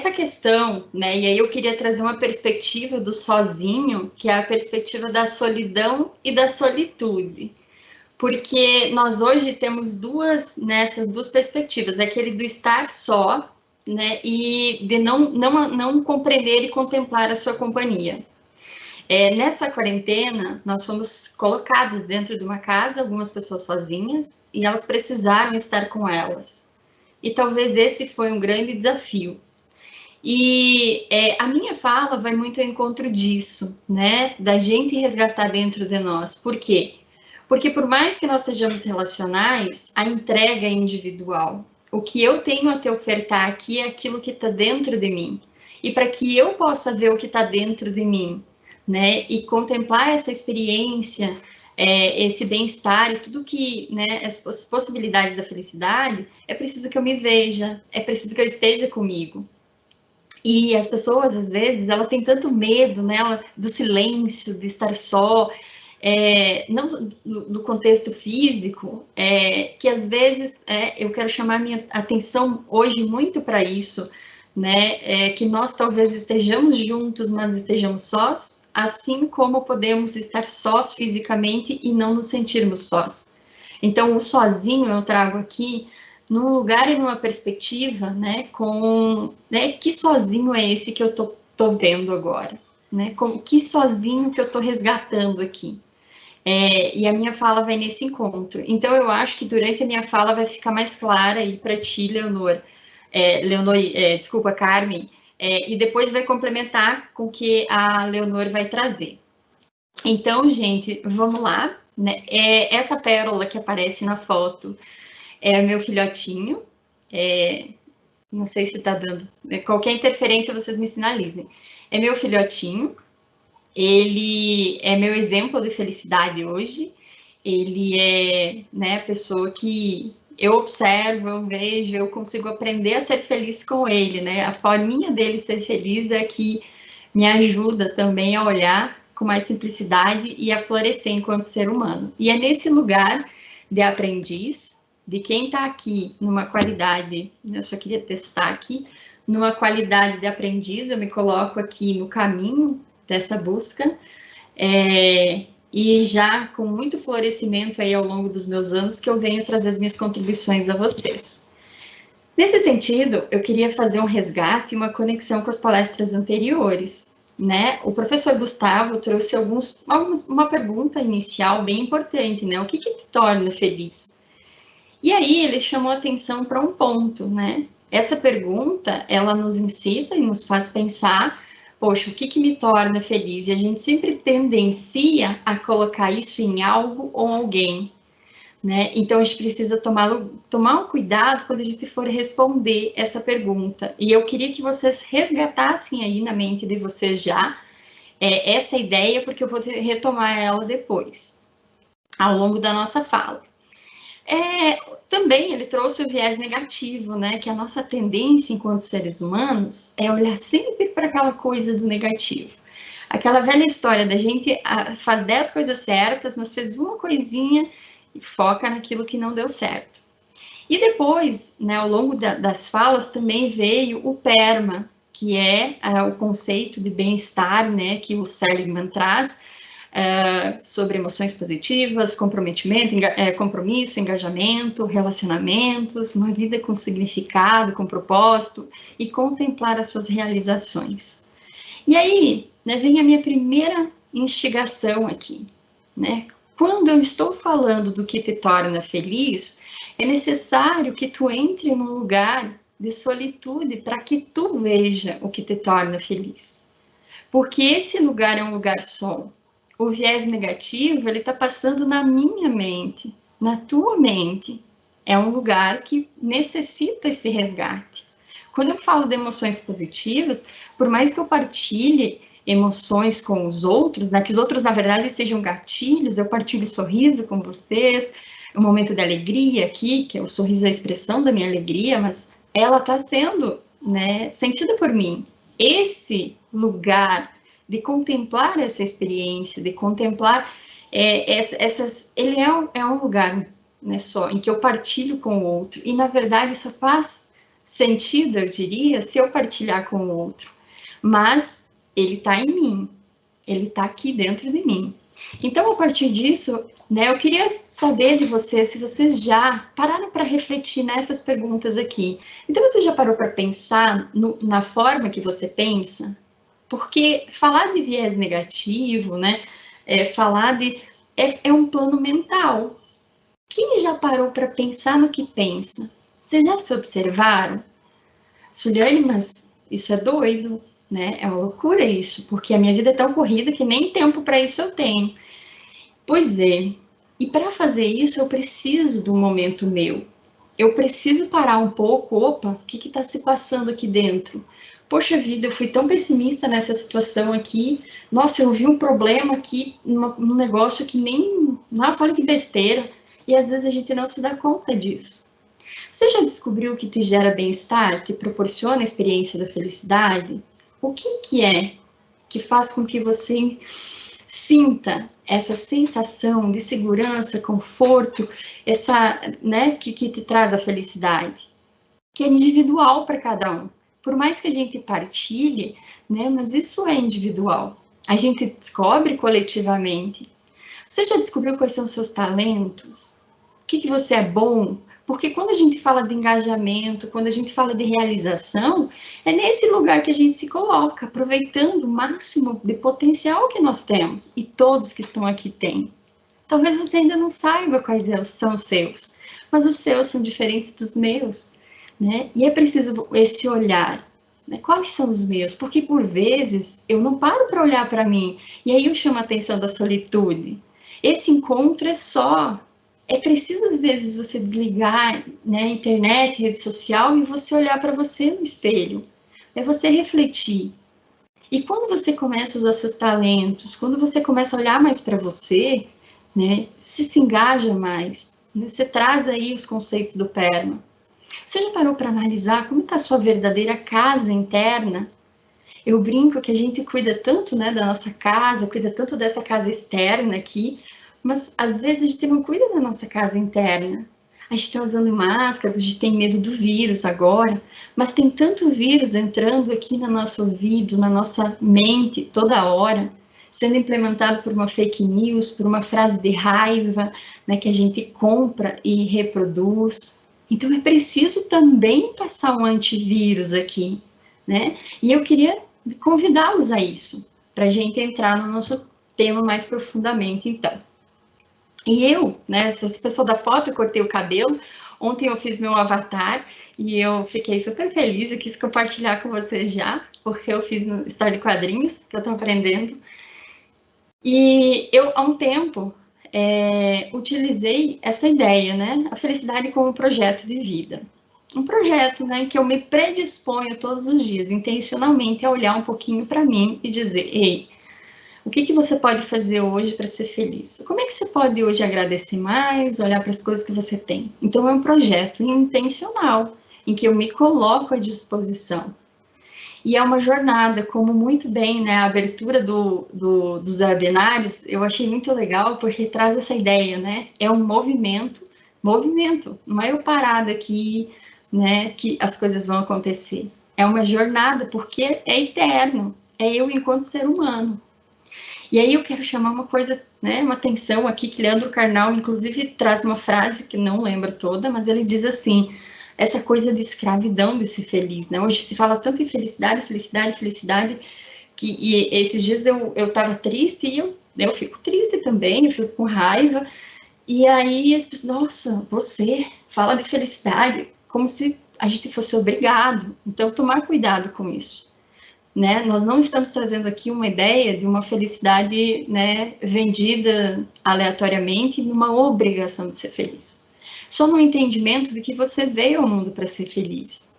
essa questão, né, e aí eu queria trazer uma perspectiva do sozinho, que é a perspectiva da solidão e da solitude. Porque nós hoje temos essas duas perspectivas, aquele do estar só, né, e de não compreender e contemplar a sua companhia. Nessa quarentena, nós fomos colocados dentro de uma casa, algumas pessoas sozinhas, e elas precisaram estar com elas. E talvez esse foi um grande desafio. E a minha fala vai muito ao encontro disso, né? Da gente resgatar dentro de nós. Por quê? Porque por mais que nós sejamos relacionais, a entrega é individual. O que eu tenho a te ofertar aqui é aquilo que está dentro de mim. E para que eu possa ver o que está dentro de mim, né? E contemplar essa experiência, esse bem-estar e tudo que, né? As possibilidades da felicidade, é preciso que eu me veja, é preciso que eu esteja comigo. E as pessoas, às vezes, elas têm tanto medo, né, do silêncio, de estar só, não do contexto físico, que às vezes eu quero chamar minha atenção hoje muito para isso, né, que nós talvez estejamos juntos, mas estejamos sós, assim como podemos estar sós fisicamente e não nos sentirmos sós. Então, o sozinho eu trago aqui num lugar e numa perspectiva, né, que sozinho é esse que eu tô vendo agora, né, que sozinho que eu tô resgatando aqui. E a minha fala vai nesse encontro. Então, eu acho que durante a minha fala vai ficar mais clara aí para ti, desculpa, Carmen, e depois vai complementar com o que a Leonor vai trazer. Então, gente, vamos lá, né? Essa pérola que aparece na foto é meu filhotinho, não sei se está dando, qualquer interferência vocês me sinalizem. É meu filhotinho, ele é meu exemplo de felicidade hoje, ele é, né, a pessoa que eu observo, eu vejo, eu consigo aprender a ser feliz com ele, né? A forminha dele ser feliz é que me ajuda também a olhar com mais simplicidade e a florescer enquanto ser humano. E é nesse lugar de aprendiz, de quem está aqui numa qualidade, eu só queria testar aqui, numa qualidade de aprendiz, eu me coloco aqui no caminho dessa busca, e já com muito florescimento aí ao longo dos meus anos, que eu venho trazer as minhas contribuições a vocês. Nesse sentido, eu queria fazer um resgate e uma conexão com as palestras anteriores, né? O professor Gustavo trouxe uma pergunta inicial bem importante, né? O que te torna feliz? E aí ele chamou atenção para um ponto, né? Essa pergunta, ela nos incita e nos faz pensar, poxa, o que me torna feliz? E a gente sempre tendencia a colocar isso em algo ou alguém, né? Então, a gente precisa tomar um cuidado quando a gente for responder essa pergunta. E eu queria que vocês resgatassem aí na mente de vocês já essa ideia, porque eu vou retomar ela depois, ao longo da nossa fala. Também ele trouxe o viés negativo, né? Que a nossa tendência enquanto seres humanos é olhar sempre para aquela coisa do negativo. Aquela velha história da gente faz 10 coisas certas, mas fez uma coisinha e foca naquilo que não deu certo. E depois, né, ao longo das falas, também veio o PERMA, que é o conceito de bem-estar, né, que o Seligman traz, sobre emoções positivas, comprometimento, compromisso, engajamento, relacionamentos, uma vida com significado, com propósito, e contemplar as suas realizações. E aí, né, vem a minha primeira instigação aqui, né? Quando eu estou falando do que te torna feliz, é necessário que tu entre num lugar de solitude para que tu veja o que te torna feliz. Porque esse lugar é um lugar só. O viés negativo, ele está passando na minha mente, na tua mente. É um lugar que necessita esse resgate. Quando eu falo de emoções positivas, por mais que eu partilhe emoções com os outros, né, que os outros, na verdade, sejam gatilhos, eu partilho sorriso com vocês, um momento de alegria aqui, que o sorriso é a expressão da minha alegria, mas ela está sendo, né, sentida por mim. Esse lugar de contemplar essa experiência, de contemplar ele é um lugar, né, só, em que eu partilho com o outro, e na verdade isso faz sentido, eu diria, se eu partilhar com o outro. Mas ele está em mim, ele está aqui dentro de mim. Então, a partir disso, né, eu queria saber de vocês se vocês já pararam para refletir nessas perguntas aqui. Então, você já parou para pensar na forma que você pensa? Porque falar de viés negativo, né, falar de... é um plano mental. Quem já parou para pensar no que pensa? Vocês já se observaram? Suliane, mas isso é doido, né? É uma loucura isso, porque a minha vida é tão corrida que nem tempo para isso eu tenho. Pois é, e para fazer isso eu preciso do momento meu. Eu preciso parar um pouco, opa, o que está se passando aqui dentro? Poxa vida, eu fui tão pessimista nessa situação aqui. Nossa, eu vi um problema aqui, num negócio que nem... Nossa, olha que besteira. E às vezes a gente não se dá conta disso. Você já descobriu o que te gera bem-estar, te proporciona a experiência da felicidade? O que é que faz com que você sinta essa sensação de segurança, conforto, essa, né, que te traz a felicidade? Que é individual para cada um. Por mais que a gente partilhe, né, mas isso é individual. A gente descobre coletivamente. Você já descobriu quais são os seus talentos? O que você é bom? Porque quando a gente fala de engajamento, quando a gente fala de realização, é nesse lugar que a gente se coloca, aproveitando o máximo de potencial que nós temos, e todos que estão aqui têm. Talvez você ainda não saiba quais são os seus, mas os seus são diferentes dos meus, né? E é preciso esse olhar, né? Quais são os meus? Porque por vezes eu não paro para olhar para mim, e aí eu chamo a atenção da solitude. Esse encontro é só... É preciso, às vezes, você desligar, né, internet, rede social, e você olhar para você no espelho. É você refletir. E quando você começa a usar seus talentos, quando você começa a olhar mais para você, né, você se engaja mais. Né, você traz aí os conceitos do PERMA. Você já parou para analisar como está a sua verdadeira casa interna? Eu brinco que a gente cuida tanto, né, da nossa casa, cuida tanto dessa casa externa aqui, mas às vezes a gente não cuida da nossa casa interna. A gente está usando máscara, a gente tem medo do vírus agora, mas tem tanto vírus entrando aqui no nosso ouvido, na nossa mente toda hora, sendo implementado por uma fake news, por uma frase de raiva, né, que a gente compra e reproduz. Então é preciso também passar um antivírus aqui, né? E eu queria convidá-los a isso, para a gente entrar no nosso tema mais profundamente, então. E eu, né, essa pessoa da foto, eu cortei o cabelo, ontem eu fiz meu avatar, e eu fiquei super feliz, eu quis compartilhar com vocês já, porque eu fiz no História de Quadrinhos, que eu estou aprendendo. E eu, há um tempo, utilizei essa ideia, né, a felicidade como projeto de vida. Um projeto, né, que eu me predisponho todos os dias, intencionalmente, a olhar um pouquinho para mim e dizer, ei, o que você pode fazer hoje para ser feliz? Como é que você pode hoje agradecer mais, olhar para as coisas que você tem? Então, é um projeto intencional, em que eu me coloco à disposição. E é uma jornada, como muito bem, né, a abertura dos webinários, eu achei muito legal, porque traz essa ideia, né? É um movimento, não é eu parado aqui, né, que as coisas vão acontecer. É uma jornada, porque é eterno, é eu enquanto ser humano. E aí eu quero chamar uma coisa, né, uma atenção aqui, que Leandro Carnal, inclusive, traz uma frase que não lembro toda, mas ele diz assim, essa coisa de escravidão de ser feliz, né? Hoje se fala tanto em felicidade, felicidade, felicidade, e esses dias eu estava triste, e eu fico triste também, eu fico com raiva, e aí as pessoas, nossa, você fala de felicidade, como se a gente fosse obrigado, então tomar cuidado com isso. Né? Nós não estamos trazendo aqui uma ideia de uma felicidade, né, vendida aleatoriamente numa obrigação de ser feliz. Só no entendimento de que você veio ao mundo para ser feliz.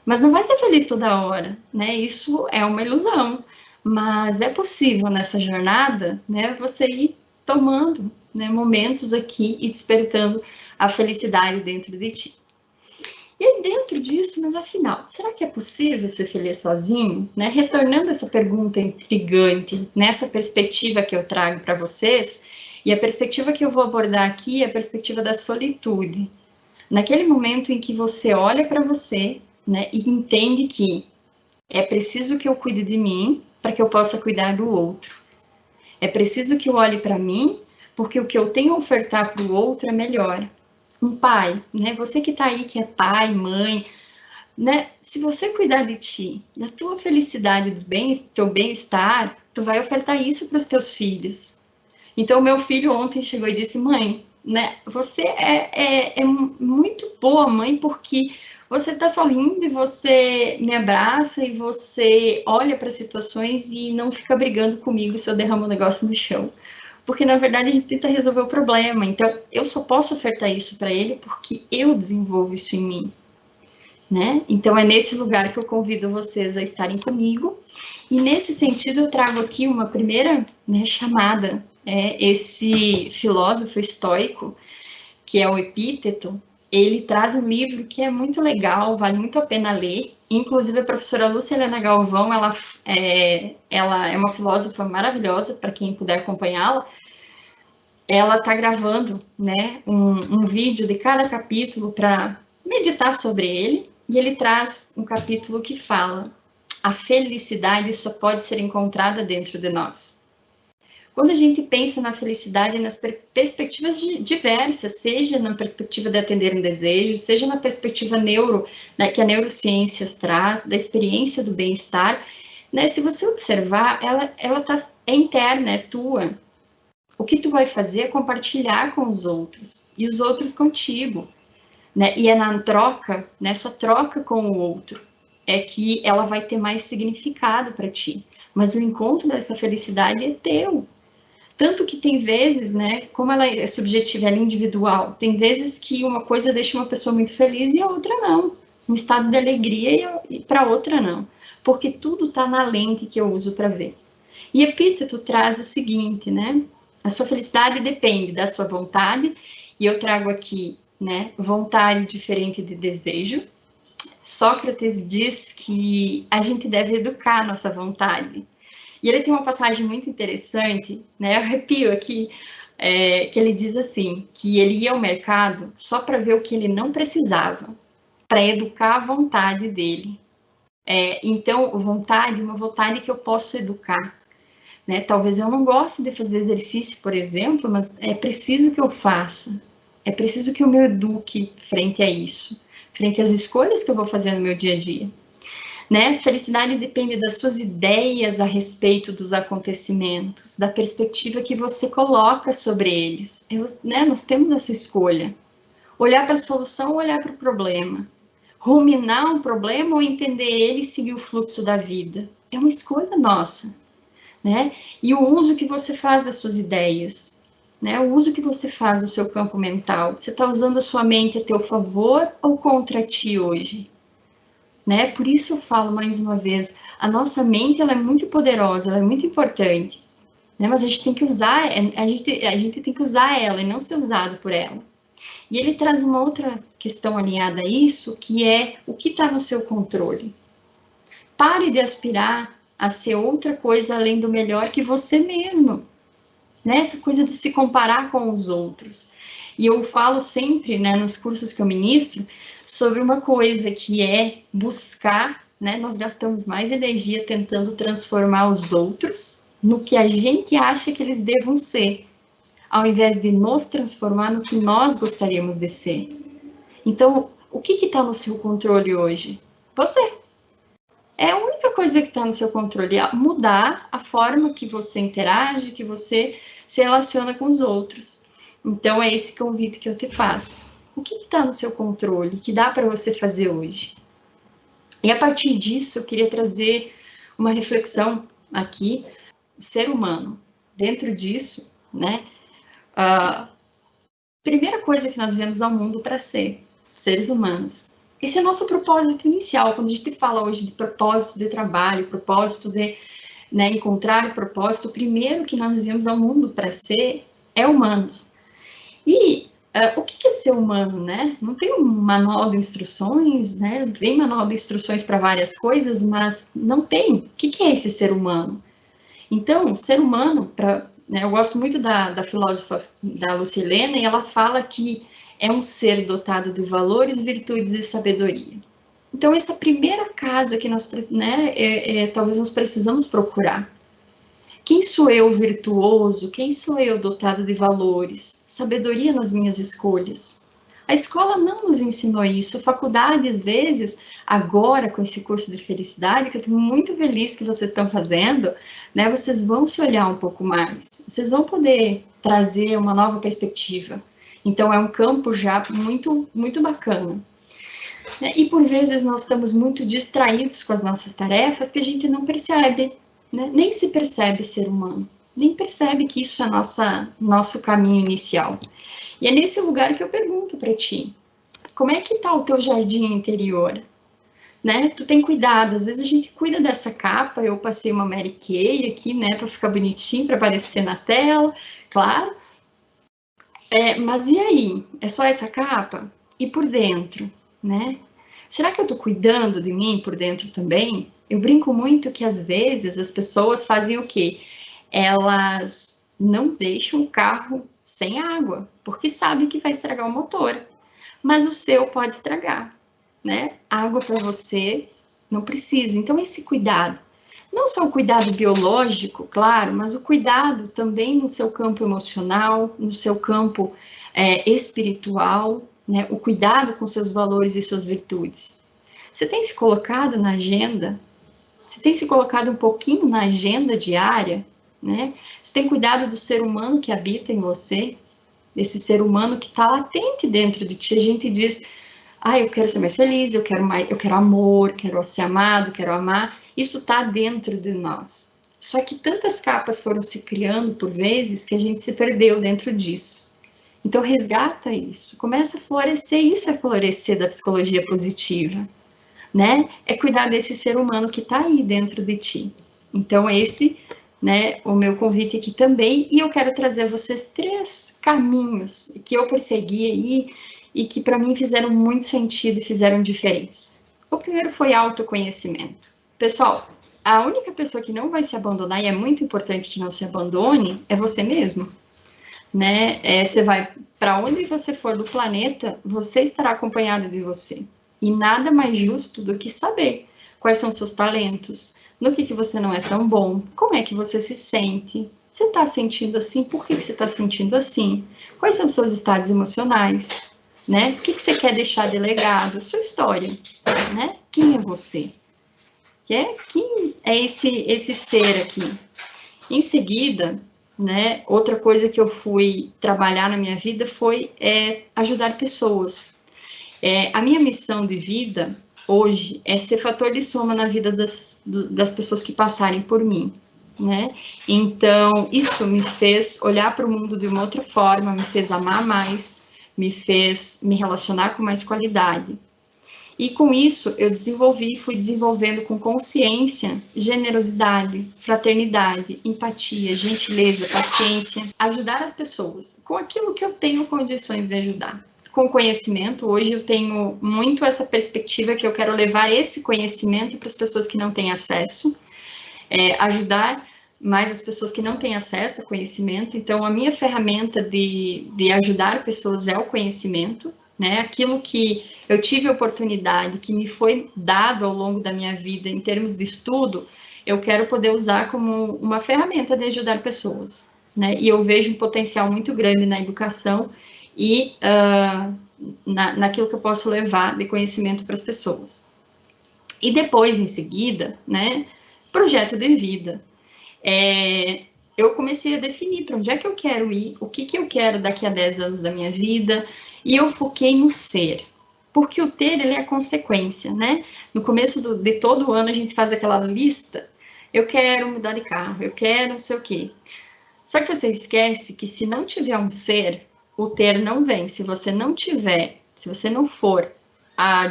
Mas não vai ser feliz toda hora, né? Isso é uma ilusão. Mas é possível nessa jornada, né, você ir tomando, né, momentos aqui e despertando a felicidade dentro de ti. E aí, dentro disso, mas afinal, será que é possível ser feliz sozinho? Né? Retornando essa pergunta intrigante, nessa perspectiva que eu trago para vocês, e a perspectiva que eu vou abordar aqui é a perspectiva da solitude. Naquele momento em que você olha para você, né? E entende que é preciso que eu cuide de mim para que eu possa cuidar do outro. É preciso que eu olhe para mim, porque o que eu tenho a ofertar para o outro é melhor. Um pai, né? Você que está aí, que é pai, mãe, né? Se você cuidar de ti, da tua felicidade, do teu bem-estar, tu vai ofertar isso para os teus filhos. Então, meu filho ontem chegou e disse, mãe, né? Você é muito boa mãe, porque você está sorrindo e você me abraça e você olha para situações e não fica brigando comigo se eu derramo um negócio no chão. Porque, na verdade, a gente tenta resolver o problema. Então, eu só posso ofertar isso para ele porque eu desenvolvo isso em mim. Né? Então, é nesse lugar que eu convido vocês a estarem comigo. E, nesse sentido, eu trago aqui uma primeira, né, chamada. Esse filósofo estoico, que é o Epíteto, ele traz um livro que é muito legal, vale muito a pena ler. Inclusive, a professora Lúcia Helena Galvão, ela é uma filósofa maravilhosa, para quem puder acompanhá-la. Ela está gravando, né, um vídeo de cada capítulo para meditar sobre ele, e ele traz um capítulo que fala: a felicidade só pode ser encontrada dentro de nós. Quando a gente pensa na felicidade nas perspectivas diversas, seja na perspectiva de atender um desejo, seja na perspectiva né, que a neurociência traz, da experiência do bem-estar, né, se você observar, ela é interna, é tua. O que tu vai fazer é compartilhar com os outros, e os outros contigo. Né? E é na troca, nessa troca com o outro, é que ela vai ter mais significado para ti. Mas o encontro dessa felicidade é teu. Tanto que tem vezes, né, como ela é subjetiva, ela é individual, tem vezes que uma coisa deixa uma pessoa muito feliz e a outra não. Um estado de alegria e para outra não. Porque tudo está na lente que eu uso para ver. E Epíteto traz o seguinte, né? A sua felicidade depende da sua vontade, e eu trago aqui, né, vontade diferente de desejo. Sócrates diz que a gente deve educar a nossa vontade. E ele tem uma passagem muito interessante, né? Eu arrepio aqui, que ele diz assim, que ele ia ao mercado só para ver o que ele não precisava, para educar a vontade dele. Então, vontade, uma vontade que eu posso educar. Né? Talvez eu não goste de fazer exercício, por exemplo, mas é preciso que eu faça. É preciso que eu me eduque frente a isso, frente às escolhas que eu vou fazer no meu dia a dia. Né? Felicidade depende das suas ideias a respeito dos acontecimentos, da perspectiva que você coloca sobre eles. Né? Nós temos essa escolha. Olhar para a solução ou olhar para o problema. Ruminar um problema ou entender ele e seguir o fluxo da vida. É uma escolha nossa. Né? E o uso que você faz das suas ideias, né? O uso que você faz do seu campo mental. Você está usando a sua mente a teu favor ou contra ti hoje? Né? Por isso eu falo mais uma vez, a nossa mente ela é muito poderosa, ela é muito importante, né? Mas a gente tem que usar, a gente tem que usar ela e não ser usado por ela. E ele traz uma outra questão alinhada a isso, que é o que está no seu controle. Pare de aspirar a ser outra coisa além do melhor que você mesmo, né? Essa coisa de se comparar com os outros. E eu falo sempre, né, nos cursos que eu ministro, sobre uma coisa que é buscar, né? Nós gastamos mais energia tentando transformar os outros no que a gente acha que eles devam ser, ao invés de nos transformar no que nós gostaríamos de ser. Então, o que está no seu controle hoje? Você. É a única coisa que está no seu controle, é mudar a forma que você interage, que você se relaciona com os outros. Então, é esse convite que eu te faço. O que está no seu controle, que dá para você fazer hoje? E a partir disso, eu queria trazer uma reflexão aqui, ser humano. Dentro disso, né? A primeira coisa que nós viemos ao mundo para ser, seres humanos. Esse é o nosso propósito inicial. Quando a gente fala hoje de propósito de trabalho, propósito de, né, encontrar o propósito, o primeiro que nós viemos ao mundo para ser é humanos. E o que é ser humano, né? Não tem um manual de instruções, né? Tem manual de instruções para várias coisas, mas não tem. O que é esse ser humano? Então, ser humano, né, eu gosto muito da filósofa da Lúcia Helena, e ela fala que é um ser dotado de valores, virtudes e sabedoria. Então, essa primeira casa que nós, né, talvez nós precisamos procurar. Quem sou eu virtuoso? Quem sou eu dotado de valores? Sabedoria nas minhas escolhas. A escola não nos ensinou isso. A faculdade, às vezes, agora com esse curso de felicidade, que eu estou muito feliz que vocês estão fazendo, né? Vocês vão se olhar um pouco mais. Vocês vão poder trazer uma nova perspectiva. Então, é um campo já muito, muito bacana. E por vezes nós estamos muito distraídos com as nossas tarefas que a gente não percebe, né? Nem se percebe ser humano, nem percebe que isso é nosso caminho inicial. E é nesse lugar que eu pergunto para ti, como é que está o teu jardim interior? Né? Tu tem cuidado, às vezes a gente cuida dessa capa, eu passei uma Mary Kay aqui, né, para ficar bonitinho, para aparecer na tela, claro. Mas e aí? É só essa capa? E por dentro, né? Será que eu estou cuidando de mim por dentro também? Eu brinco muito que às vezes as pessoas fazem o quê? Elas não deixam o carro sem água, porque sabem que vai estragar o motor. Mas o seu pode estragar, né? Água para você não precisa. Então, esse cuidado. Não só o cuidado biológico, claro, mas o cuidado também no seu campo emocional, no seu campo espiritual, né? O cuidado com seus valores e suas virtudes. Você tem se colocado na agenda? Você tem se colocado um pouquinho na agenda diária? Né? Você tem cuidado do ser humano que habita em você? Desse ser humano que está latente dentro de ti? A gente diz, eu quero ser mais feliz, eu quero amor, quero ser amado, quero amar. Isso está dentro de nós. Só que tantas capas foram se criando por vezes que a gente se perdeu dentro disso. Então, resgata isso. Começa a florescer. Isso é florescer da psicologia positiva, né? É cuidar desse ser humano que está aí dentro de ti. Então, esse, né, o meu convite aqui também. E eu quero trazer a vocês 3 caminhos que eu persegui aí e que para mim fizeram muito sentido e fizeram diferença. O primeiro foi autoconhecimento. Pessoal, a única pessoa que não vai se abandonar, e é muito importante que não se abandone, é você mesmo. Né? Você vai para onde você for do planeta, você estará acompanhado de você. E nada mais justo do que saber quais são seus talentos, no que você não é tão bom, como é que você se sente. Você está sentindo assim? Por que você está sentindo assim? Quais são os seus estados emocionais? Né? O que você quer deixar de legado? Sua história. Né? Quem é você? Quem é esse ser aqui? Em seguida, né, outra coisa que eu fui trabalhar na minha vida foi ajudar pessoas. A minha missão de vida hoje é ser fator de soma na vida das pessoas que passarem por mim, né? Então, isso me fez olhar para o mundo de uma outra forma, me fez amar mais, me fez me relacionar com mais qualidade. E com isso, eu fui desenvolvendo com consciência, generosidade, fraternidade, empatia, gentileza, paciência, ajudar as pessoas com aquilo que eu tenho condições de ajudar. Com conhecimento, hoje eu tenho muito essa perspectiva que eu quero levar esse conhecimento para as pessoas que não têm acesso, ajudar mais as pessoas que não têm acesso a conhecimento. Então, a minha ferramenta de ajudar pessoas é o conhecimento, né? Aquilo que eu tive oportunidade, que me foi dado ao longo da minha vida em termos de estudo, eu quero poder usar como uma ferramenta de ajudar pessoas, né? E eu vejo um potencial muito grande na educação e naquilo que eu posso levar de conhecimento para as pessoas. E depois, em seguida, né, projeto de vida. Eu comecei a definir para onde é que eu quero ir, o que eu quero daqui a 10 anos da minha vida, e eu foquei no ser. Porque o ter, ele é consequência, né? No começo de todo ano, a gente faz aquela lista, eu quero mudar de carro, eu quero não sei o quê. Só que você esquece que se não tiver um ser, o ter não vem. Se você não for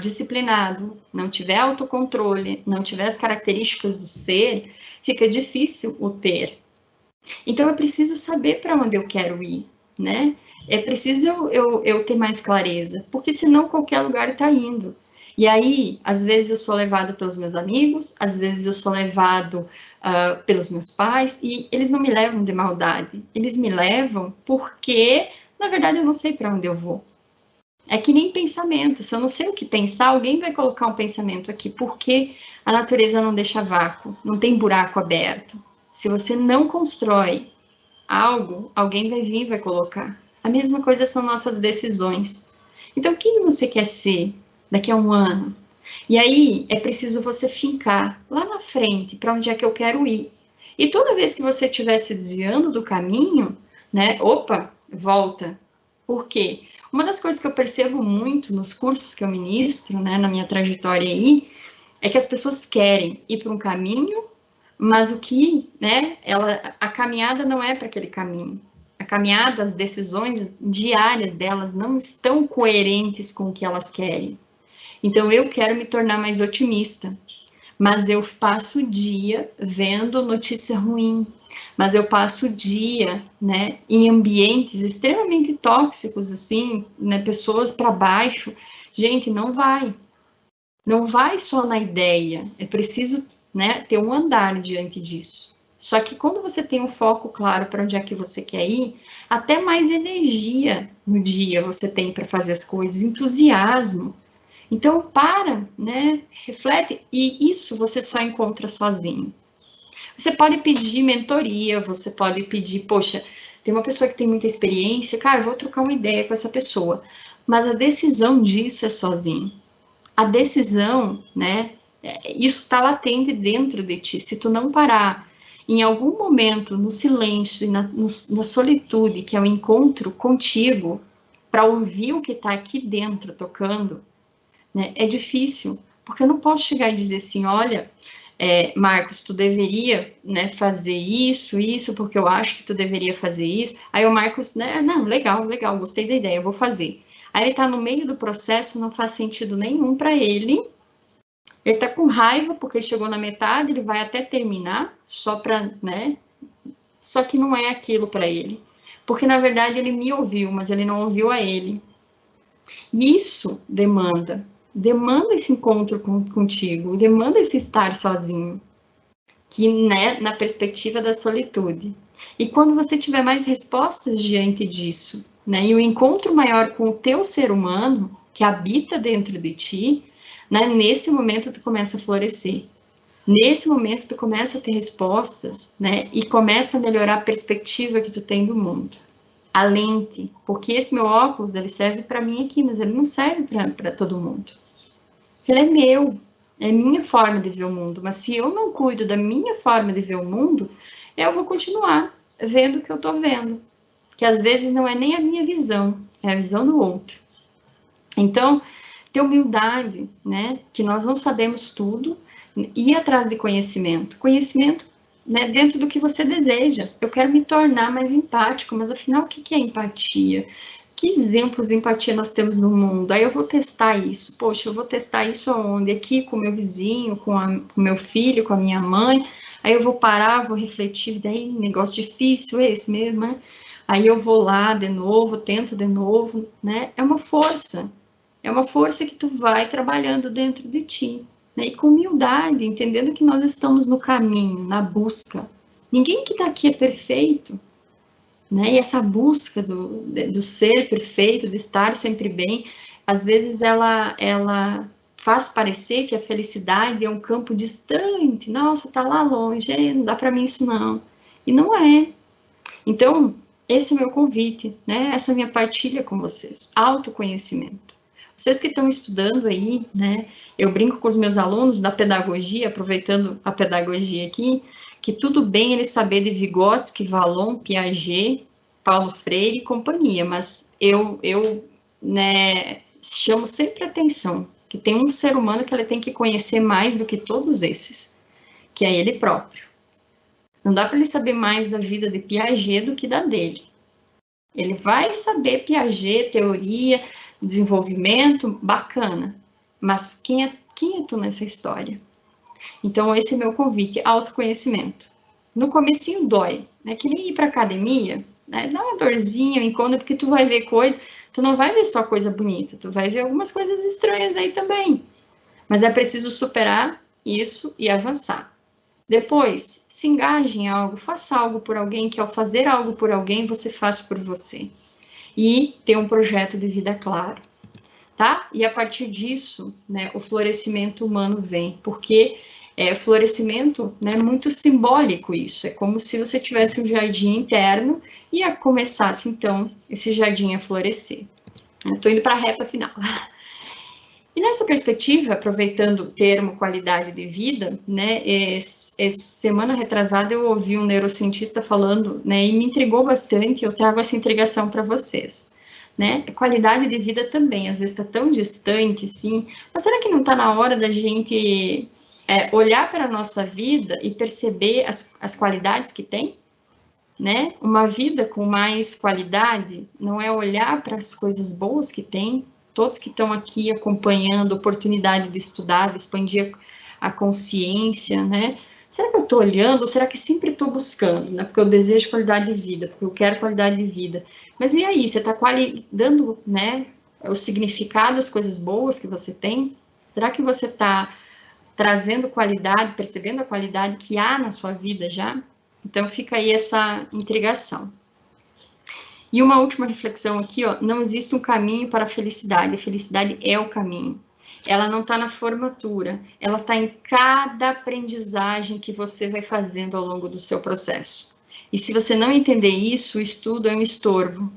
disciplinado, não tiver autocontrole, não tiver as características do ser, fica difícil o ter. Então, eu preciso saber para onde eu quero ir, né? É preciso eu ter mais clareza, porque senão qualquer lugar está indo. E aí, às vezes eu sou levado pelos meus amigos, às vezes eu sou levado pelos meus pais, e eles não me levam de maldade, eles me levam porque, na verdade, eu não sei para onde eu vou. É que nem pensamento. Se eu não sei o que pensar, alguém vai colocar um pensamento aqui. Por que a natureza não deixa vácuo? Não tem buraco aberto. Se você não constrói algo, alguém vai vir e vai colocar. A mesma coisa são nossas decisões. Então, quem você quer ser daqui a um ano? E aí é preciso você fincar lá na frente para onde é que eu quero ir. E toda vez que você estiver se desviando do caminho, né? Opa, volta. Por quê? Uma das coisas que eu percebo muito nos cursos que eu ministro, né, na minha trajetória aí, é que as pessoas querem ir para um caminho, mas o que, né, a caminhada não é para aquele caminho. A caminhada, as decisões diárias delas não estão coerentes com o que elas querem. Então, eu quero me tornar mais otimista, mas eu passo o dia vendo notícia ruim, mas eu passo o dia, né, em ambientes extremamente tóxicos, assim, né, pessoas para baixo. Gente, não vai. Não vai só na ideia, é preciso, né, ter um andar diante disso. Só que quando você tem um foco claro para onde é que você quer ir, até mais energia no dia você tem para fazer as coisas, entusiasmo. Então, para, né? Reflete, e isso você só encontra sozinho. Você pode pedir mentoria, você pode pedir, poxa, tem uma pessoa que tem muita experiência, cara, eu vou trocar uma ideia com essa pessoa. Mas a decisão disso é sozinho. A decisão, né? Isso está latente dentro de ti. Se tu não parar em algum momento, no silêncio e na solitude, que é o encontro contigo, para ouvir o que está aqui dentro tocando, né? É difícil, porque eu não posso chegar e dizer assim, olha, Marcos, tu deveria, né, fazer isso, porque eu acho que tu deveria fazer isso. Aí o Marcos, né, não, legal, gostei da ideia, eu vou fazer. Aí ele tá no meio do processo, não faz sentido nenhum para ele tá com raiva porque chegou na metade, ele vai até terminar, só para, né, só que não é aquilo para ele. Porque, na verdade, ele me ouviu, mas ele não ouviu a ele. E isso demanda esse encontro contigo, demanda esse estar sozinho, que, né, na perspectiva da solitude. E quando você tiver mais respostas diante disso, né, e o um encontro maior com o teu ser humano, que habita dentro de ti, né, nesse momento tu começa a florescer. Nesse momento tu começa a ter respostas, né, e começa a melhorar a perspectiva que tu tem do mundo. A lente, porque esse meu óculos, ele serve para mim aqui, mas ele não serve para todo mundo. Ele é meu, é minha forma de ver o mundo, mas se eu não cuido da minha forma de ver o mundo, eu vou continuar vendo o que eu estou vendo, que às vezes não é nem a minha visão, é a visão do outro. Então, ter humildade, né, que nós não sabemos tudo, ir atrás de conhecimento. Conhecimento, né, dentro do que você deseja. Eu quero me tornar mais empático, mas afinal, o que é empatia? Que exemplos de empatia nós temos no mundo? Aí eu vou testar isso. Poxa, eu vou testar isso aonde? Aqui com o meu vizinho, com o meu filho, com a minha mãe. Aí eu vou parar, vou refletir. Daí, negócio difícil esse mesmo, né? Aí eu vou lá de novo, tento de novo, né? É uma força. É uma força que tu vai trabalhando dentro de ti. Né? E com humildade, entendendo que nós estamos no caminho, na busca. Ninguém que está aqui é perfeito. Né? E essa busca do ser perfeito, de estar sempre bem, às vezes ela faz parecer que a felicidade é um campo distante. Nossa, tá lá longe, não dá para mim isso não. E não é. Então, esse é o meu convite, né? Essa é a minha partilha com vocês. Autoconhecimento. Vocês que estão estudando aí, né? Eu brinco com os meus alunos da pedagogia, aproveitando a pedagogia aqui, que tudo bem ele saber de Vygotsky, Vallon, Piaget, Paulo Freire e companhia, mas eu né, chamo sempre atenção que tem um ser humano que ele tem que conhecer mais do que todos esses, que é ele próprio. Não dá para ele saber mais da vida de Piaget do que da dele. Ele vai saber Piaget, teoria, desenvolvimento, bacana. Mas quem é tu nessa história? Então, esse é meu convite, autoconhecimento. No comecinho dói, né? Que nem ir para academia, né? Dá uma dorzinha, um incômodo, porque tu vai ver coisa, tu não vai ver só coisa bonita, tu vai ver algumas coisas estranhas aí também. Mas é preciso superar isso e avançar. Depois, se engaje em algo, faça algo por alguém, que ao fazer algo por alguém, você faz por você. E ter um projeto de vida claro. tá? E a partir disso, né, o florescimento humano vem, porque florescimento, né, é muito simbólico isso, é como se você tivesse um jardim interno e começasse, então, esse jardim a florescer. Estou indo para a reta final. E nessa perspectiva, aproveitando o termo qualidade de vida, né, semana retrasada eu ouvi um neurocientista falando, né, e me intrigou bastante, eu trago essa intrigação para vocês. Né? Qualidade de vida também, às vezes está tão distante, sim, mas será que não está na hora da gente olhar para a nossa vida e perceber as qualidades que tem? Né? Uma vida com mais qualidade não é olhar para as coisas boas que tem, todos que estão aqui acompanhando, oportunidade de estudar, de expandir a consciência, né? Será que eu estou olhando ou será que sempre estou buscando, né? Porque eu desejo qualidade de vida, porque eu quero qualidade de vida. Mas e aí, você está dando, né, o significado às coisas boas que você tem? Será que você está trazendo qualidade, percebendo a qualidade que há na sua vida já? Então fica aí essa intrigação. E uma última reflexão aqui, ó, não existe um caminho para a felicidade é o caminho. Ela não está na formatura, ela está em cada aprendizagem que você vai fazendo ao longo do seu processo. E se você não entender isso, o estudo é um estorvo.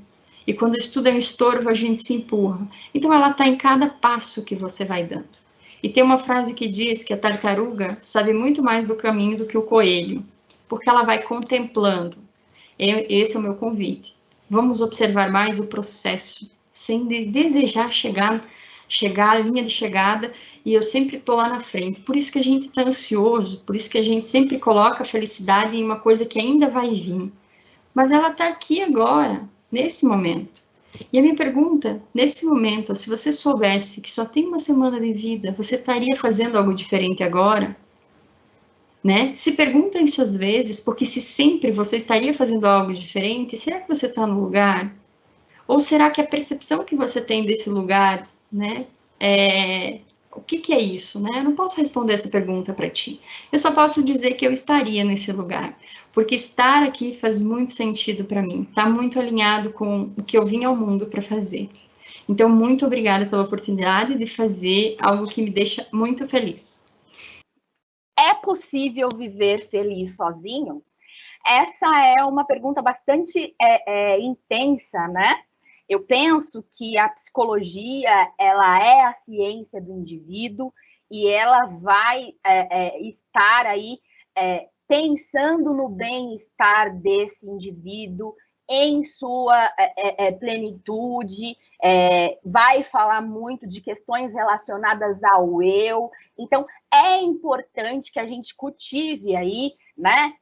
E quando o estudo é um estorvo, a gente se empurra. Então ela está em cada passo que você vai dando. E tem uma frase que diz que a tartaruga sabe muito mais do caminho do que o coelho, porque ela vai contemplando. Esse é o meu convite. Vamos observar mais o processo, sem desejar chegar à linha de chegada, e eu sempre estou lá na frente. Por isso que a gente está ansioso, por isso que a gente sempre coloca a felicidade em uma coisa que ainda vai vir. Mas ela está aqui agora, nesse momento. E a minha pergunta, nesse momento, se você soubesse que só tem uma semana de vida, você estaria fazendo algo diferente agora? Né? Se pergunta isso às vezes, porque se sempre você estaria fazendo algo diferente, será que você está no lugar? Ou será que a percepção que você tem desse lugar, né? O que é isso, né? Eu não posso responder essa pergunta para ti. Eu só posso dizer que eu estaria nesse lugar, porque estar aqui faz muito sentido para mim. Está muito alinhado com o que eu vim ao mundo para fazer. Então, muito obrigada pela oportunidade de fazer algo que me deixa muito feliz. É possível viver feliz sozinho? Essa é uma pergunta bastante intensa, né? Eu penso que a psicologia, ela é a ciência do indivíduo e ela vai estar aí pensando no bem-estar desse indivíduo em sua plenitude, vai falar muito de questões relacionadas ao eu. Então, é importante que a gente cultive aí, né,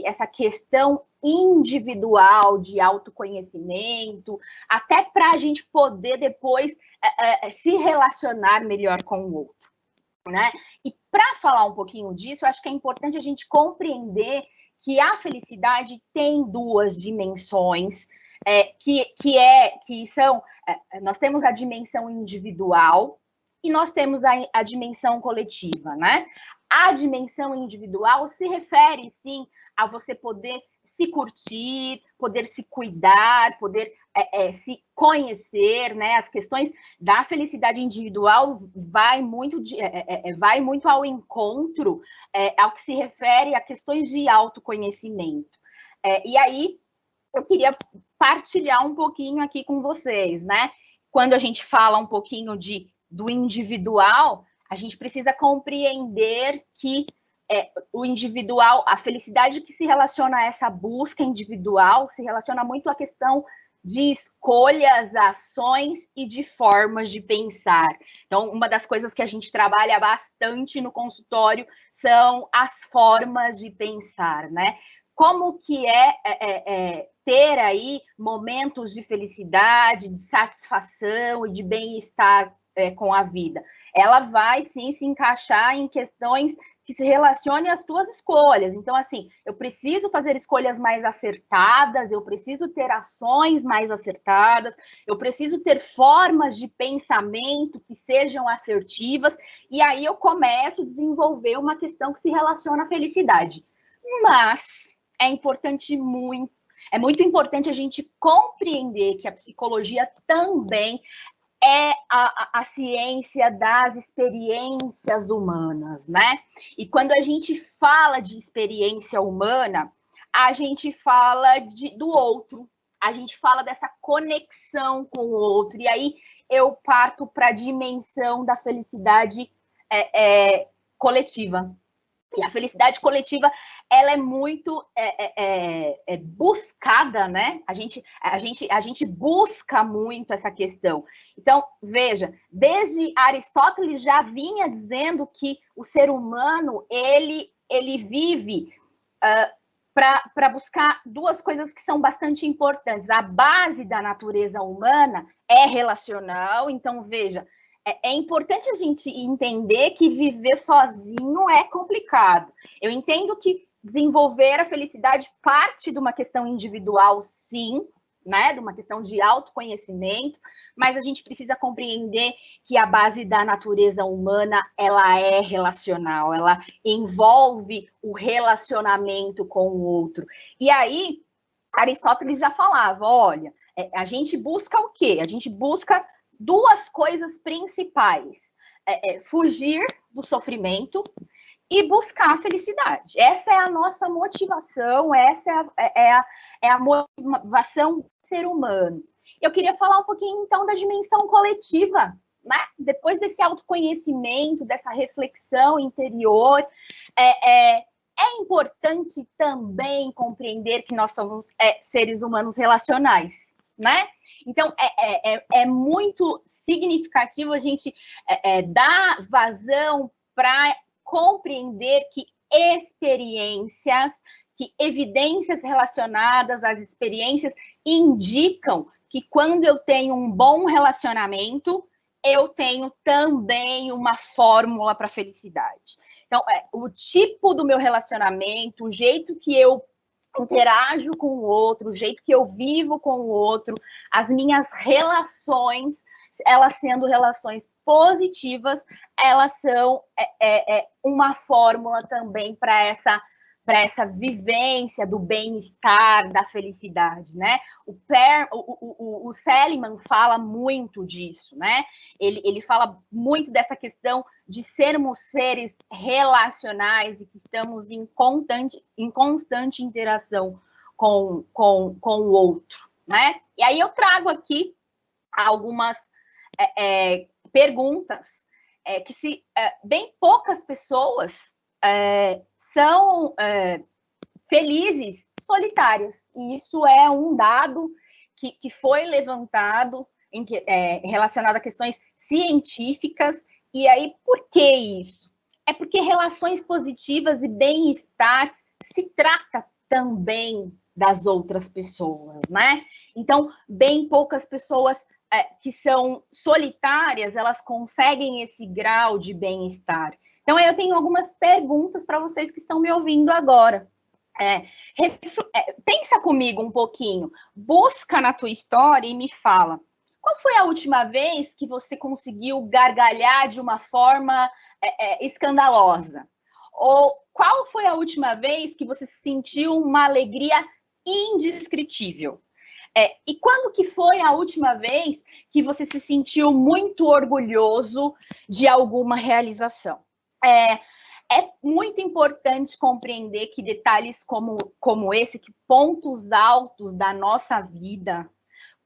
essa questão individual de autoconhecimento, até para a gente poder depois se relacionar melhor com o outro, né? E para falar um pouquinho disso, eu acho que é importante a gente compreender que a felicidade tem duas dimensões, nós temos a dimensão individual e nós temos a dimensão coletiva, né? A dimensão individual se refere, sim, a você poder se curtir, poder se cuidar, poder se conhecer, né? As questões da felicidade individual vai muito ao encontro ao que se refere a questões de autoconhecimento. E aí, eu queria partilhar um pouquinho aqui com vocês, né? Quando a gente fala um pouquinho do individual, a gente precisa compreender que o individual, a felicidade que se relaciona a essa busca individual, se relaciona muito à questão de escolhas, ações e de formas de pensar. Então, uma das coisas que a gente trabalha bastante no consultório são as formas de pensar, né? Como que ter aí momentos de felicidade, de satisfação e de bem-estar com a vida. Ela vai, sim, se encaixar em questões que se relacionem às tuas escolhas. Então, assim, eu preciso fazer escolhas mais acertadas, eu preciso ter ações mais acertadas, eu preciso ter formas de pensamento que sejam assertivas, e aí eu começo a desenvolver uma questão que se relaciona à felicidade. Mas é muito importante a gente compreender que a psicologia também é a ciência das experiências humanas, né? E quando a gente fala de experiência humana, a gente fala do outro, a gente fala dessa conexão com o outro, e aí eu parto para a dimensão da felicidade coletiva. E a felicidade coletiva, ela é muito buscada, né? A gente busca muito essa questão. Então, veja, desde Aristóteles já vinha dizendo que o ser humano, ele vive para buscar duas coisas que são bastante importantes. A base da natureza humana é relacional, então, veja, é importante a gente entender que viver sozinho é complicado. Eu entendo que desenvolver a felicidade parte de uma questão individual, sim, né? De uma questão de autoconhecimento, mas a gente precisa compreender que a base da natureza humana, ela é relacional, ela envolve o relacionamento com o outro. E aí, Aristóteles já falava, olha, a gente busca o quê? A gente busca duas coisas principais: fugir do sofrimento e buscar a felicidade. Essa é a nossa motivação, essa é a motivação do ser humano. Eu queria falar um pouquinho, então, da dimensão coletiva, né? Depois desse autoconhecimento, dessa reflexão interior, é importante também compreender que nós somos seres humanos relacionais, né? Então, é muito significativo a gente dar vazão para compreender que experiências, que evidências relacionadas às experiências indicam que quando eu tenho um bom relacionamento, eu tenho também uma fórmula para a felicidade. Então, o tipo do meu relacionamento, o jeito que eu interajo com o outro, o jeito que eu vivo com o outro, as minhas relações, elas sendo relações positivas, elas são uma fórmula também para essa vivência do bem-estar, da felicidade, né? O Seligman fala muito disso, né? Ele fala muito dessa questão de sermos seres relacionais e que estamos em constante interação com o outro, né? E aí eu trago aqui algumas perguntas que bem poucas pessoas são felizes solitárias. E isso é um dado que foi levantado relacionado a questões científicas. E aí, por que isso? É porque relações positivas e bem-estar se trata também das outras pessoas, né? Então, bem poucas pessoas que são solitárias, elas conseguem esse grau de bem-estar. Então, eu tenho algumas perguntas para vocês que estão me ouvindo agora. Pensa comigo um pouquinho, busca na tua história e me fala, qual foi a última vez que você conseguiu gargalhar de uma forma escandalosa? Ou qual foi a última vez que você sentiu uma alegria indescritível? E quando que foi a última vez que você se sentiu muito orgulhoso de alguma realização? É muito importante compreender que detalhes como esse, que pontos altos da nossa vida,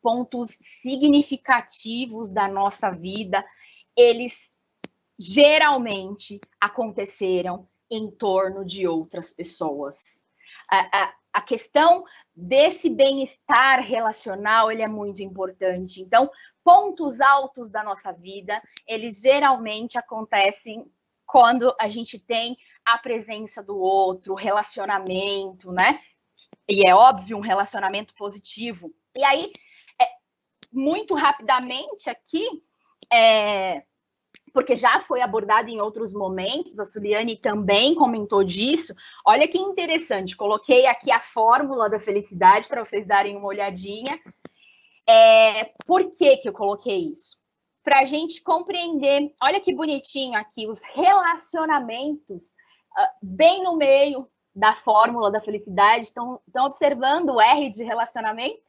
pontos significativos da nossa vida, eles geralmente aconteceram em torno de outras pessoas. A questão desse bem-estar relacional, ele é muito importante. Então, pontos altos da nossa vida, eles geralmente acontecem quando a gente tem a presença do outro, relacionamento, né? E é óbvio, um relacionamento positivo. E aí, muito rapidamente aqui, porque já foi abordado em outros momentos, a Suliane também comentou disso. Olha que interessante, coloquei aqui a fórmula da felicidade para vocês darem uma olhadinha. Por que eu coloquei isso? Para a gente compreender, olha que bonitinho aqui, os relacionamentos bem no meio da fórmula da felicidade. Estão observando o R de relacionamento?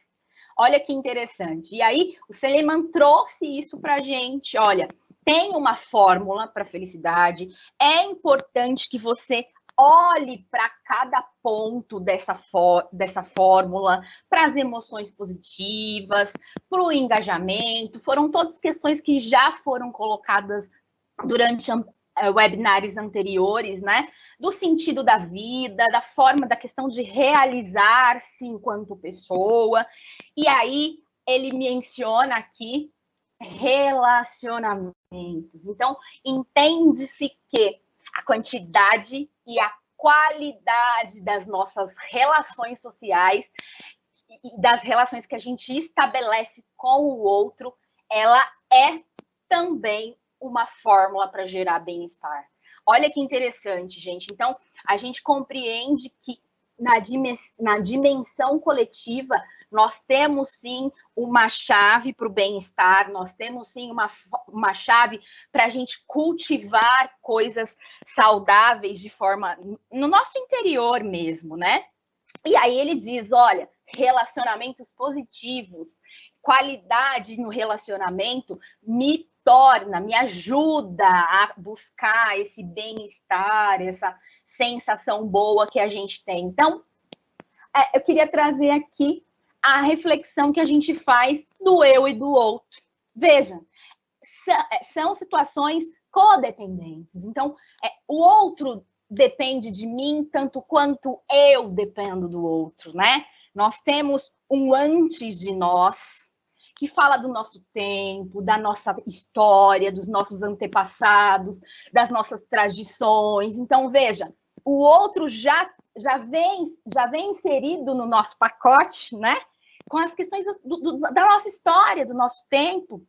Olha que interessante. E aí, o Seligman trouxe isso para a gente. Olha, tem uma fórmula para felicidade. É importante que você olhe para cada ponto dessa fórmula, para as emoções positivas, para o engajamento. Foram todas questões que já foram colocadas durante webinars anteriores, né? Do sentido da vida, da forma da questão de realizar-se enquanto pessoa. E aí ele menciona aqui relacionamentos. Então, entende-se que a quantidade e a qualidade das nossas relações sociais e das relações que a gente estabelece com o outro, ela é também uma fórmula para gerar bem-estar. Olha que interessante, gente. Então, a gente compreende que na dimensão coletiva, nós temos sim uma chave para o bem-estar, nós temos sim uma chave para a gente cultivar coisas saudáveis de forma no nosso interior mesmo, né? E aí ele diz: olha, relacionamentos positivos, qualidade no relacionamento me ajuda a buscar esse bem-estar, essa sensação boa que a gente tem. Então, eu queria trazer aqui a reflexão que a gente faz do eu e do outro. Veja, são situações codependentes. Então, o outro depende de mim tanto quanto eu dependo do outro, né? Nós temos um antes de nós, que fala do nosso tempo, da nossa história, dos nossos antepassados, das nossas tradições. Então, veja, o outro já vem inserido no nosso pacote, né? Com as questões da nossa história, do nosso tempo.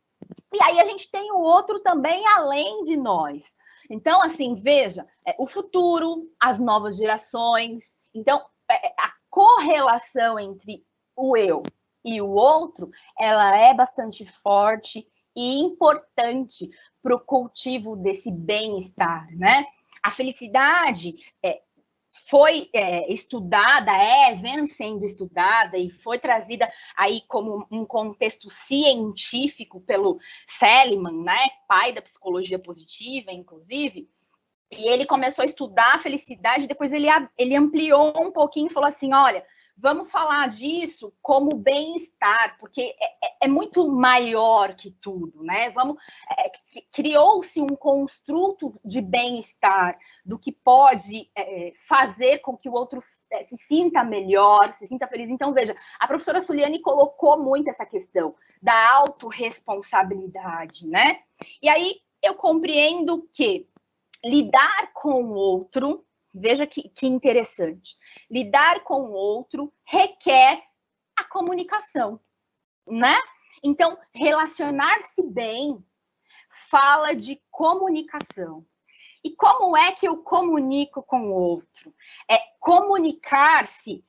E aí a gente tem o outro também além de nós. Então, assim, veja, o futuro, as novas gerações. Então, a correlação entre o eu e o outro, ela é bastante forte e importante para o cultivo desse bem-estar, né? A felicidade foi estudada, vem sendo estudada e foi trazida aí como um contexto científico pelo Seligman, né, pai da psicologia positiva, inclusive, e ele começou a estudar a felicidade, depois ele ampliou um pouquinho e falou assim, olha, vamos falar disso como bem-estar, porque é muito maior que tudo, né? Criou-se um construto de bem-estar, do que pode fazer com que o outro se sinta melhor, se sinta feliz. Então, veja, a professora Suliane colocou muito essa questão da autorresponsabilidade, né? E aí eu compreendo que lidar com o outro, veja que interessante, lidar com o outro requer a comunicação, né? Então, relacionar-se bem fala de comunicação. E como é que eu comunico com o outro? Comunicar-se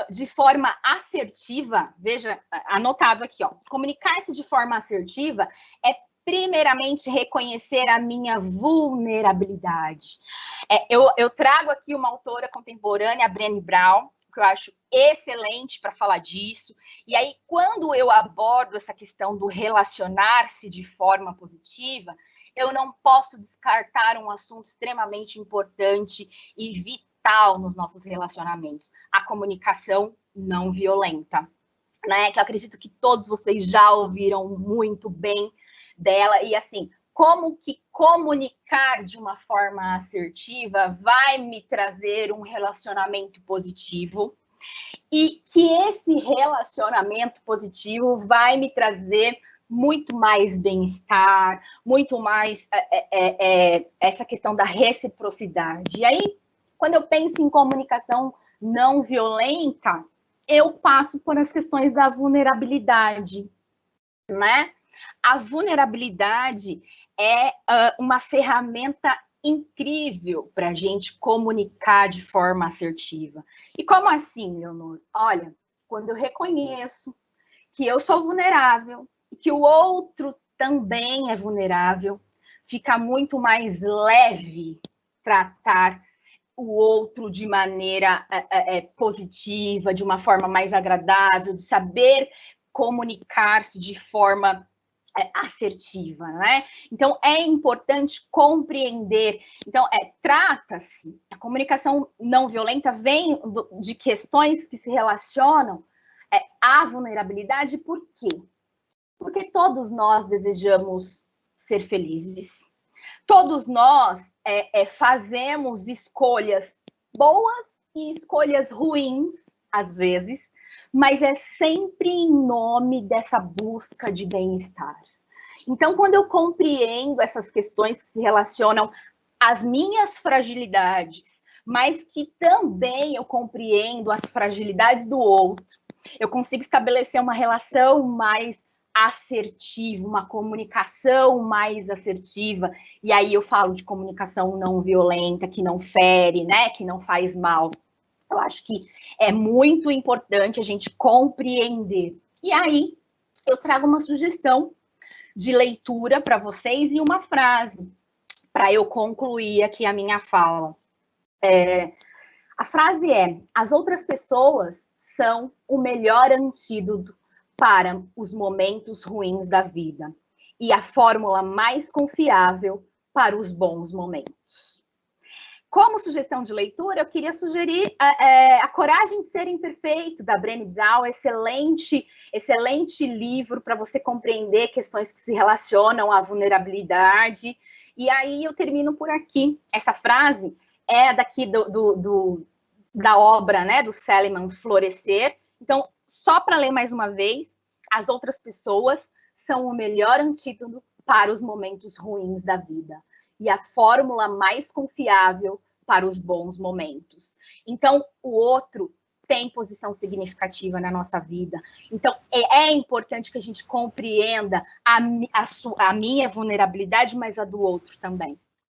de forma assertiva, veja, anotado aqui, ó. Comunicar-se de forma assertiva é primeiramente reconhecer a minha vulnerabilidade. Eu trago aqui uma autora contemporânea, a Brené Brown, que eu acho excelente para falar disso. E aí, quando eu abordo essa questão do relacionar-se de forma positiva, eu não posso descartar um assunto extremamente importante e vital nos nossos relacionamentos: a comunicação não violenta, né? Que eu acredito que todos vocês já ouviram muito bem dela. E assim, como que comunicar de uma forma assertiva vai me trazer um relacionamento positivo, e que esse relacionamento positivo vai me trazer muito mais bem-estar, muito mais essa questão da reciprocidade. E aí, quando eu penso em comunicação não violenta, eu passo por as questões da vulnerabilidade, né? A vulnerabilidade é uma ferramenta incrível para a gente comunicar de forma assertiva. E como assim, Leonor? Olha, quando eu reconheço que eu sou vulnerável, que o outro também é vulnerável, fica muito mais leve tratar o outro de maneira positiva, de uma forma mais agradável, de saber comunicar-se de forma assertiva, né? Então, é importante compreender. Então, trata-se, a comunicação não violenta vem de questões que se relacionam à vulnerabilidade. Por quê? Porque todos nós desejamos ser felizes. Todos nós fazemos escolhas boas e escolhas ruins, às vezes, mas é sempre em nome dessa busca de bem-estar. Então, quando eu compreendo essas questões que se relacionam às minhas fragilidades, mas que também eu compreendo as fragilidades do outro, eu consigo estabelecer uma relação mais assertiva, uma comunicação mais assertiva, e aí eu falo de comunicação não violenta, que não fere, né, que não faz mal. Eu acho que é muito importante a gente compreender. E aí, eu trago uma sugestão de leitura para vocês e uma frase para eu concluir aqui a minha fala. A frase é: as outras pessoas são o melhor antídoto para os momentos ruins da vida e a fórmula mais confiável para os bons momentos. Como sugestão de leitura, eu queria sugerir A Coragem de Ser Imperfeito, da Brené Brown, excelente livro para você compreender questões que se relacionam à vulnerabilidade. E aí eu termino por aqui. Essa frase é daqui da obra, né, do Seligman, Florescer. Então, só para ler mais uma vez, as outras pessoas são o melhor antídoto para os momentos ruins da vida e a fórmula mais confiável para os bons momentos. Então, o outro tem posição significativa na nossa vida. Então, é importante que a gente compreenda a minha vulnerabilidade, mas a do outro também.